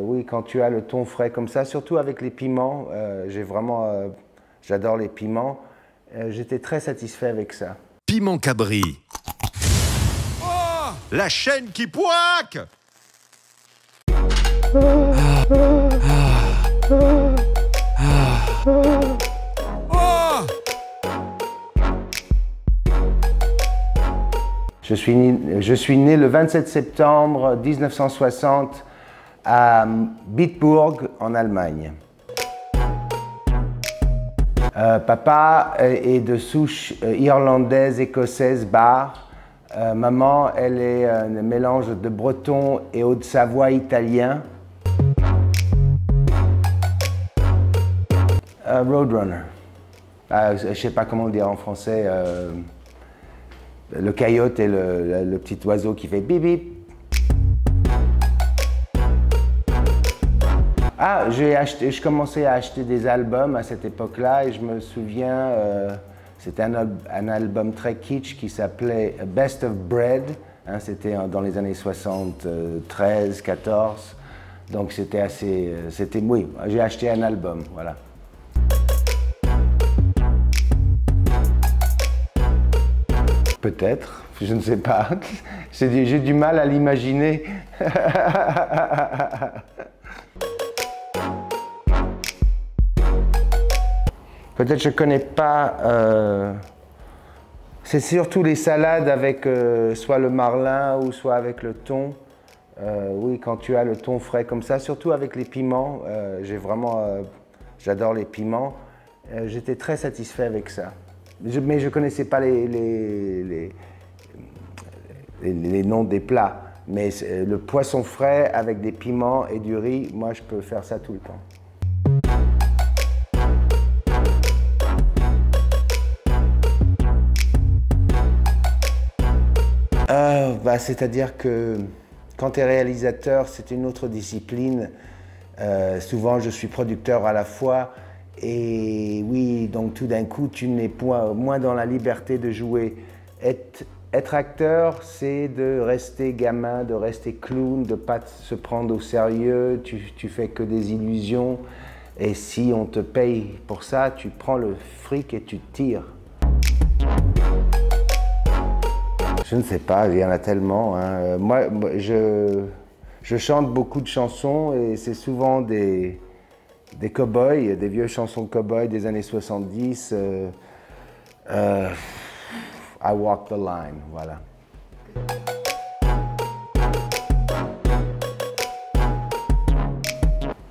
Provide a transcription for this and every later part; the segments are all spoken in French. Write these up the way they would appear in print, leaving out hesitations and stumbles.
oui, quand tu as le thon frais comme ça, surtout avec les piments, j'adore les piments. J'étais très satisfait avec ça. Piment Cabri. Oh, la chaîne qui poique. Je suis né le 27 septembre 1960 à Bitburg, en Allemagne. Papa est de souche irlandaise, écossaise, bar. Maman, elle est un mélange de breton et Haute-Savoie italien. Roadrunner. Je ne sais pas comment le dire en français. Le coyote est le petit oiseau qui fait bip bip. Ah, je commençais à acheter des albums à cette époque-là et je me souviens, c'était un album très kitsch qui s'appelait Best of Bread. Hein, c'était dans les années 73, 14. Donc oui, j'ai acheté un album, voilà. Peut-être, je ne sais pas. J'ai du mal à l'imaginer. Peut-être je ne connais pas. C'est surtout les salades avec soit le marlin ou soit avec le thon. Oui, quand tu as le thon frais comme ça, surtout avec les piments. J'adore les piments. J'étais très satisfait avec ça. Mais je ne connaissais pas les noms des plats. Mais le poisson frais avec des piments et du riz, moi je peux faire ça tout le temps. C'est-à-dire que quand tu es réalisateur, c'est une autre discipline. Souvent, je suis producteur à la fois. Et oui, donc tout d'un coup, tu n'es moins dans la liberté de jouer. Être acteur, c'est de rester gamin, de rester clown, de ne pas se prendre au sérieux. Tu fais que des illusions. Et si on te paye pour ça, tu prends le fric et tu tires. Je ne sais pas, il y en a tellement. Hein. Moi, je chante beaucoup de chansons et c'est souvent des cow-boys, des vieux chansons de cow-boys des années 70. I walk the line, voilà.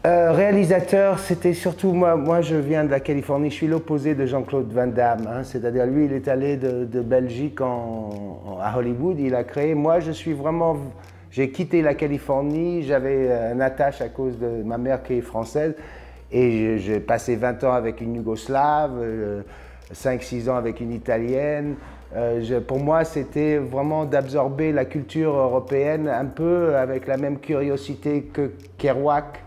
Réalisateur, c'était surtout moi je viens de la Californie, je suis l'opposé de Jean-Claude Van Damme, hein, c'est-à-dire lui il est allé de Belgique à Hollywood, il a créé, moi j'ai quitté la Californie, j'avais une attache à cause de ma mère qui est française et j'ai passé 20 ans avec une Yougoslave, 5-6 ans avec une Italienne. Pour moi, c'était vraiment d'absorber la culture européenne un peu avec la même curiosité que Kerouac.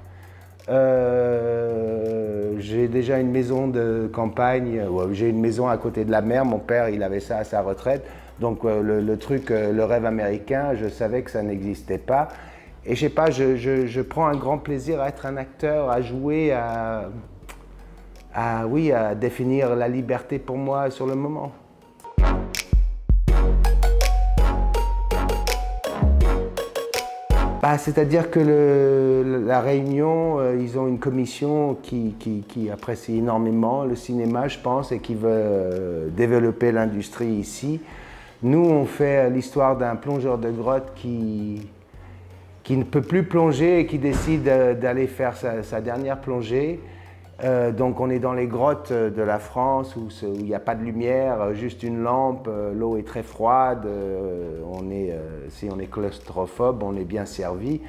J'ai déjà une maison de campagne, j'ai une maison à côté de la mer, mon père il avait ça à sa retraite, donc le rêve américain, je savais que ça n'existait pas. Et je sais pas, je prends un grand plaisir à être un acteur, à jouer, à définir la liberté pour moi sur le moment. C'est-à-dire que la Réunion, ils ont une commission qui apprécie énormément le cinéma, je pense, et qui veut développer l'industrie ici. Nous, on fait l'histoire d'un plongeur de grotte qui ne peut plus plonger et qui décide d'aller faire sa dernière plongée. Donc on est dans les grottes de la France où il n'y a pas de lumière, juste une lampe, l'eau est très froide, si on est claustrophobe, on est bien servi.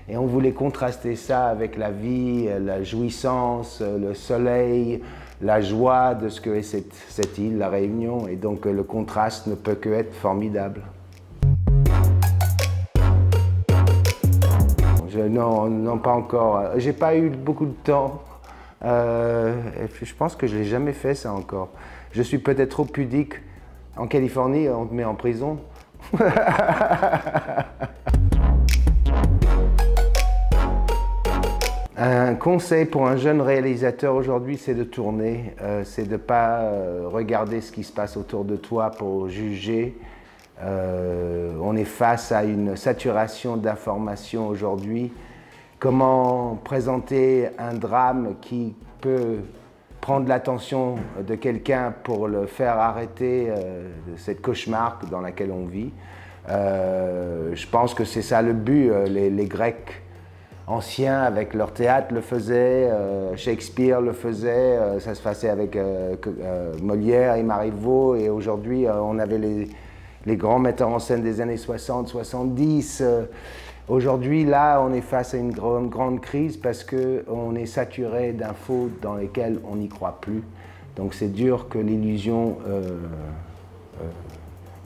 Et on voulait contraster ça avec la vie, la jouissance, le soleil, la joie de ce que est cette île, la Réunion. Et donc le contraste ne peut que être formidable. Non, pas encore. J'ai pas eu beaucoup de temps. Je pense que je l'ai jamais fait ça encore. Je suis peut-être trop pudique. En Californie, on te met en prison. Un conseil pour un jeune réalisateur aujourd'hui, c'est de tourner, c'est de ne pas regarder ce qui se passe autour de toi pour juger. On est face à une saturation d'informations aujourd'hui. Comment présenter un drame qui peut prendre l'attention de quelqu'un pour le faire arrêter de cette cauchemar dans laquelle on vit. Je pense que c'est ça le but. Les Grecs anciens avec leur théâtre le faisaient, Shakespeare le faisait, ça se passait avec Molière et Marivaux, et aujourd'hui on avait les grands metteurs en scène des années 60, 70. Aujourd'hui, là, on est face à une grande crise parce qu'on est saturé d'infos dans lesquelles on n'y croit plus. Donc c'est dur que l'illusion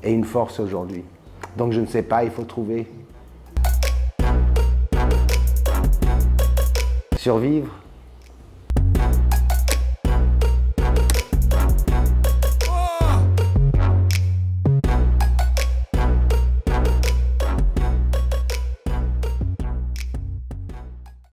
ait une force aujourd'hui. Donc je ne sais pas, il faut trouver. Survivre.